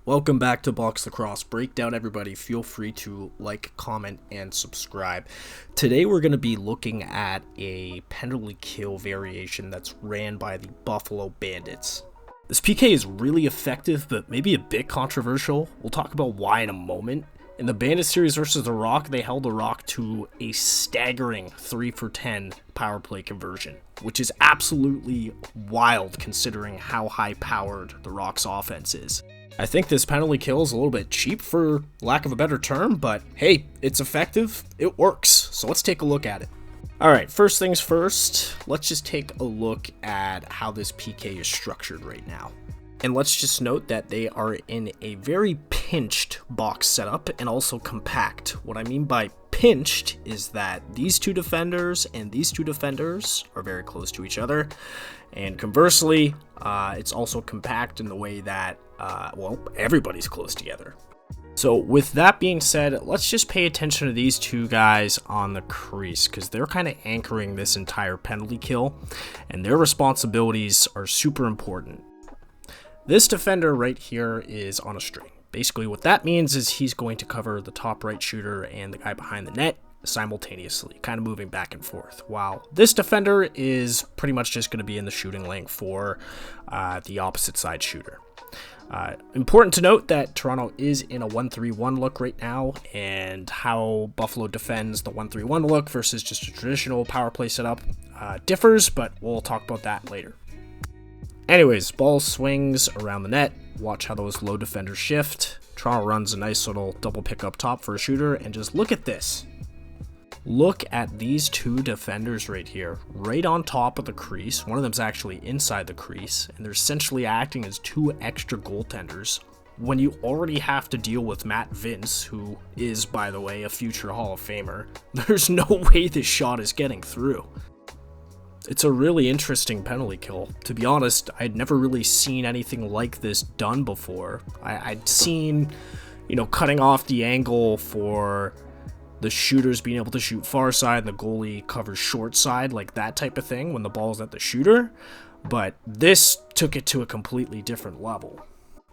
Welcome back to Box Lacrosse Breakdown, everybody. Feel free to like, comment, and subscribe. Today we're going to be looking at a penalty kill variation that's ran by the Buffalo Bandits. This PK is really effective, but maybe a bit controversial. We'll talk about why in a moment. In the Bandit series versus the Rock, they held the Rock to a staggering 3 for 10 power play conversion, which is absolutely wild considering how high-powered the Rock's offense is. I think this penalty kill is a little bit cheap for lack of a better term, but hey, it's effective, it works, so let's take a look at it. Alright, first things first, let's just take a look at how this PK is structured right now. And let's just note that they are in a very pinched box setup and also compact. What I mean by pinched is that these two defenders and these two defenders are very close to each other. And conversely, it's also compact in the way that, everybody's close together. So with that being said, let's just pay attention to these two guys on the crease because they're kind of anchoring this entire penalty kill and their responsibilities are super important. This defender right here is on a string. Basically what that means is he's going to cover the top right shooter and the guy behind the net simultaneously, kind of moving back and forth, while this defender is pretty much just going to be in the shooting lane for the opposite side shooter. Important to note that Toronto is in a 1-3-1 look right now, and how Buffalo defends the 1-3-1 look versus just a traditional power play setup differs, but we'll talk about that later. Anyways, ball swings around the net. Watch how those low defenders shift. Toronto runs a nice little double pick up top for a shooter, and just look at this. Look at these two defenders right here, right on top of the crease. One of them's actually inside the crease, and they're essentially acting as two extra goaltenders when you already have to deal with Matt Vince, who is, by the way, a future Hall of Famer. There's no way this shot is getting through. It's a really interesting penalty kill. To be honest, I'd never really seen anything like this done before. I'd seen, cutting off the angle for the shooters being able to shoot far side and the goalie covers short side, like that type of thing when the ball's at the shooter. But this took it to a completely different level.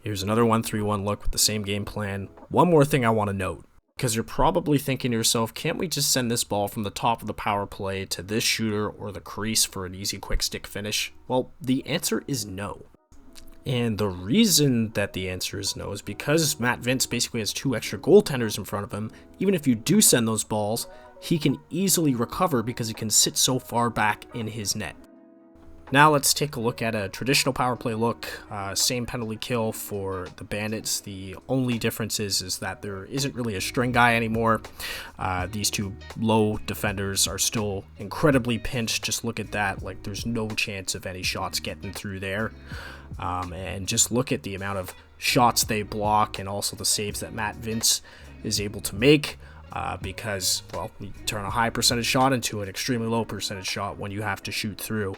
Here's another 1-3-1 look with the same game plan. One more thing I want to note, because you're probably thinking to yourself, can't we just send this ball from the top of the power play to this shooter or the crease for an easy quick stick finish? Well, the answer is no. And the reason that the answer is no is because Matt Vince basically has two extra goaltenders in front of him. Even if you do send those balls, he can easily recover because he can sit so far back in his net. Now let's take a look at a traditional power play look. Same penalty kill for the Bandits. The only difference is that there isn't really a string guy anymore. These two low defenders are still incredibly pinched. Just look at that. Like, there's no chance of any shots getting through there. And just look at the amount of shots they block and also the saves that Matt Vince is able to make. Because, you turn a high percentage shot into an extremely low percentage shot when you have to shoot through,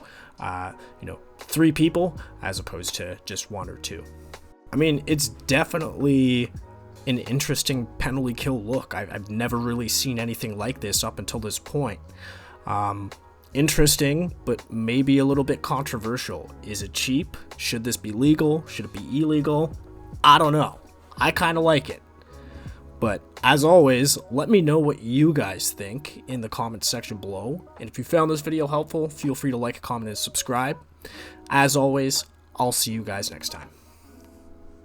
3 people as opposed to just 1 or 2. I mean, it's definitely an interesting penalty kill look. I've never really seen anything like this up until this point. Interesting, but maybe a little bit controversial. Is it cheap? Should this be legal? Should it be illegal? I don't know. I kind of like it. But as always, let me know what you guys think in the comments section below. And if you found this video helpful, feel free to like, comment, and subscribe. As always, I'll see you guys next time.